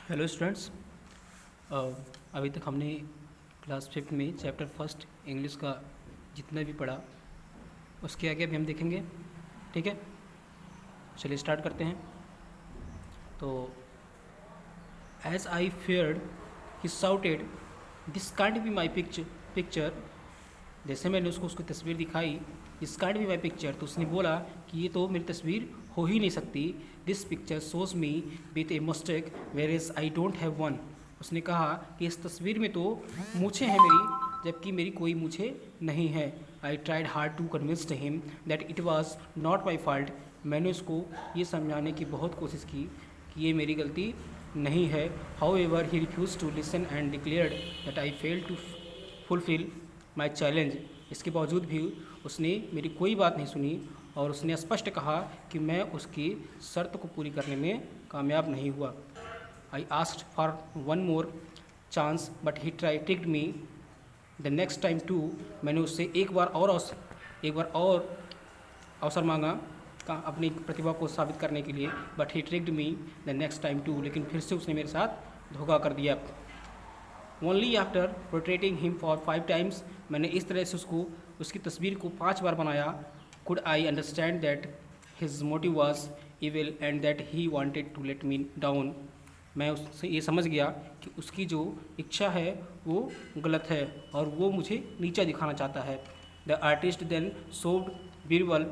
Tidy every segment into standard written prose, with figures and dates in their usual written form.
Hello students. अभी तक हमने क्लास 5 में चैप्टर फर्स्ट इंग्लिश का जितना भी पढ़ा उसके आगे अभी हम देखेंगे। ठीक है, चलिए स्टार्ट करते हैं। तो as I feared he shouted this can't be my picture. जैसे मैंने उसको उसकी तस्वीर दिखाई, this can't be my picture, तो उसने बोला कि ये तो मेरी तस्वीर हो ही नहीं सकती। This picture shows me with a mistake where is I don't have one. उसने कहा कि इस तस्वीर में तो मूछें हैं मेरी, जबकि मेरी कोई मूछें नहीं है। I tried hard to convince him that it was not my fault. मैंने उसको ये समझाने की बहुत कोशिश की कि ये मेरी गलती नहीं है। However he refuse to listen and declared that I fail to fulfil my challenge. इसके बावजूद भी उसने मेरी कोई बात नहीं सुनी और उसने स्पष्ट कहा कि मैं उसकी शर्त को पूरी करने में कामयाब नहीं हुआ। I asked for one more chance but he tricked me the next time too. मैंने उससे एक बार और अवसर मांगा अपनी प्रतिभा को साबित करने के लिए, but he tricked me the next time too. लेकिन फिर से उसने मेरे साथ धोखा कर दिया। Only after portraying him for 5 times, मैंने इस तरह से उसकी तस्वीर को 5 बार बनाया, could I understand that his motive was evil and that he wanted to let me down. मैं उससे ये समझ गया कि उसकी जो इच्छा है वो गलत है और वो मुझे नीचा दिखाना चाहता है। The artist then showed Birbal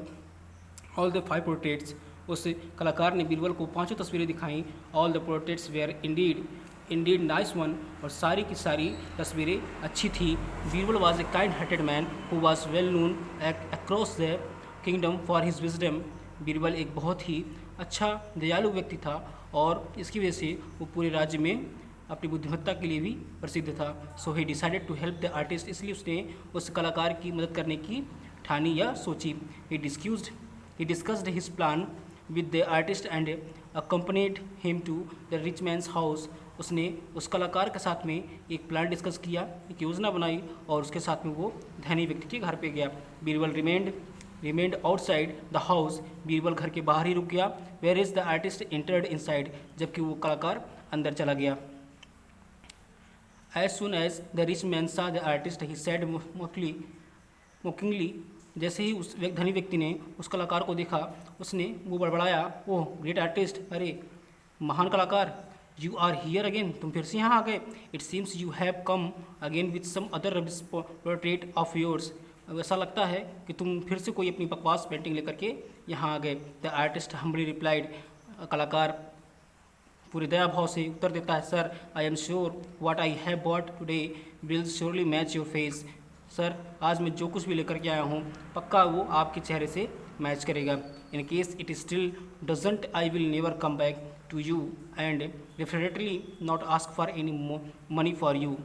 all the 5 portraits. उस कलाकार ने बीरबल को 5 तस्वीरें दिखाईं। All the portraits were indeed nice one, और सारी की सारी तस्वीरें अच्छी थी। Birbal was a kind hearted man who was well known across the kingdom for his wisdom. Birbal एक बहुत ही अच्छा दयालु व्यक्ति था और इसकी वजह से वो पूरे राज्य में अपनी बुद्धिमत्ता के लिए भी प्रसिद्ध था। So he decided to help the artist, इसलिए उसने उस कलाकार की मदद करने की ठानी या सोची। He discussed his plan with the artist and accompanied him to the rich man's house. उसने उस कलाकार के साथ में एक प्लान डिस्कस किया, एक योजना बनाई और उसके साथ में वो धनी व्यक्ति के घर पे गया। Birbal remained outside the house. Birbal घर के बाहर ही रुक गया। Where is the artist entered inside, जबकि वो कलाकार अंदर चला गया। As soon as the rich man saw the artist he said mockingly. जैसे ही उस धनी व्यक्ति ने उस कलाकार को देखा, उसने वो बड़बड़ाया, ओह ग्रेट आर्टिस्ट, अरे महान कलाकार, यू आर हियर अगेन, तुम फिर से यहाँ आ गए। It seems you have come again with some other portrait of yours. ऐसा लगता है कि तुम फिर से कोई अपनी बकवास पेंटिंग लेकर के यहाँ आ गए। द आर्टिस्ट हम्बली रिप्लाइड, कलाकार पूरे दया भाव से उत्तर देता है, sir I am sure what I have bought today will surely match your face. Sir आज मैं जो कुछ भी लेकर के आया हूँ पक्का वो आपके चेहरे से मैच करेगा। In case it still doesn't I will never come back to you and definitely not ask for any money for you.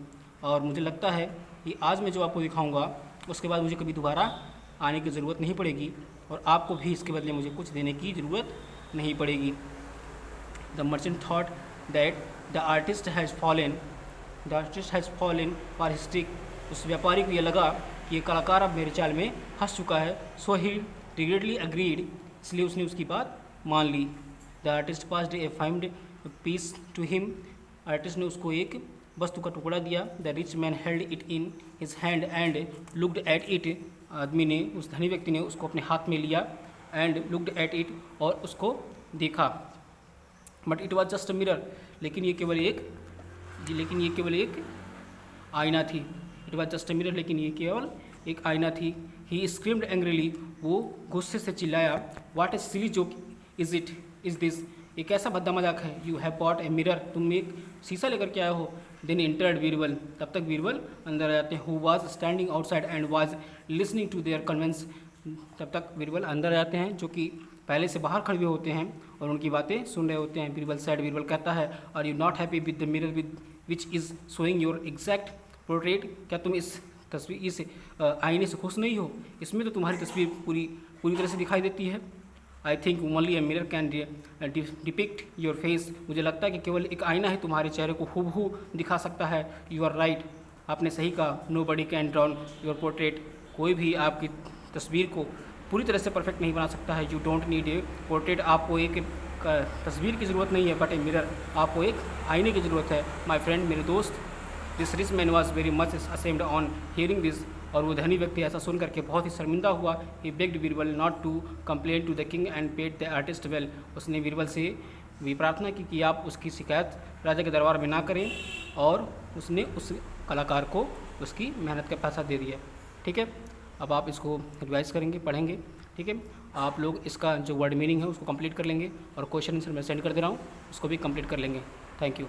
और मुझे लगता है कि आज मैं जो आपको दिखाऊंगा उसके बाद मुझे कभी दोबारा आने की ज़रूरत नहीं पड़ेगी और आपको भी इसके बदले मुझे कुछ देने की ज़रूरत नहीं पड़ेगी। The merchant thought that the artist has fallen for his trick. उस व्यापारी को यह लगा कि ये कलाकार अब मेरे चाल में फंस चुका है। सो ही रिग्रेटली अग्रीड, इसलिए उसने उसकी बात मान ली। The artist passed a fine piece to him. आर्टिस्ट ने उसको एक वस्तु का टुकड़ा दिया। The rich man held it in his hand and looked at it. आदमी ने, उस धनी व्यक्ति ने उसको अपने हाथ में लिया एंड लुक्ड एट इट, और उसको देखा। But it was just a mirror, लेकिन ये केवल एक आईना थी। It was just a mirror, लेकिन ये केवल एक आईना थी। ही स्क्रीम्ड एंग्रीली, वो गुस्से से चिल्लाया, what A silly joke is this, एक ऐसा भद्दा मजाक है। You have bought a mirror, तुम एक शीशा लेकर के आए हो। देन एंटर्ड बीरबल, तब तक बीरबल अंदर आ जाते हैं। Who was standing outside and was listening to their conversation. तब तक बीरबल अंदर आ जाते हैं, जो कि पहले से बाहर खड़े हुए होते हैं और उनकी बातें सुन रहे होते हैं। बीरबल कहता है, are you not happy with the mirror with which is showing your exact portrait. क्या तुम इस आईने से खुश नहीं हो? इसमें तो तुम्हारी तस्वीर पूरी तरह से दिखाई देती है। I think only a mirror can depict your face. मुझे लगता है कि केवल एक आईना ही तुम्हारे चेहरे को हूबहू दिखा सकता है। यू आर राइट, आपने सही कहा। Nobody can drawn your portrait, कोई भी आपकी तस्वीर को पूरी तरह से परफेक्ट नहीं बना सकता है। You don't need a portrait, आपको एक तस्वीर की ज़रूरत नहीं है बट ए मिरर, आपको एक आईने की ज़रूरत है। माई फ्रेंड, मेरे दोस्त, this rich man was very much ashamed on hearing this, और वो धनी व्यक्ति ऐसा सुन करके बहुत ही शर्मिंदा हुआ। He begged Birbal not to complain to the king and paid the artist well, उसने बीरबल से भी प्रार्थना की कि आप उसकी शिकायत राजा के दरबार में ना करें, और उसने उस कलाकार को उसकी मेहनत का पैसा दे दिया। ठीक है, अब आप इसको रिवाइज करेंगे, पढ़ेंगे। ठीक है, आप लोग इसका जो वर्ड मीनिंग है उसको कंप्लीट कर लेंगे, और क्वेश्चन आंसर मैं सेंड कर दे रहा हूँ, उसको भी कंप्लीट कर लेंगे। Thank you.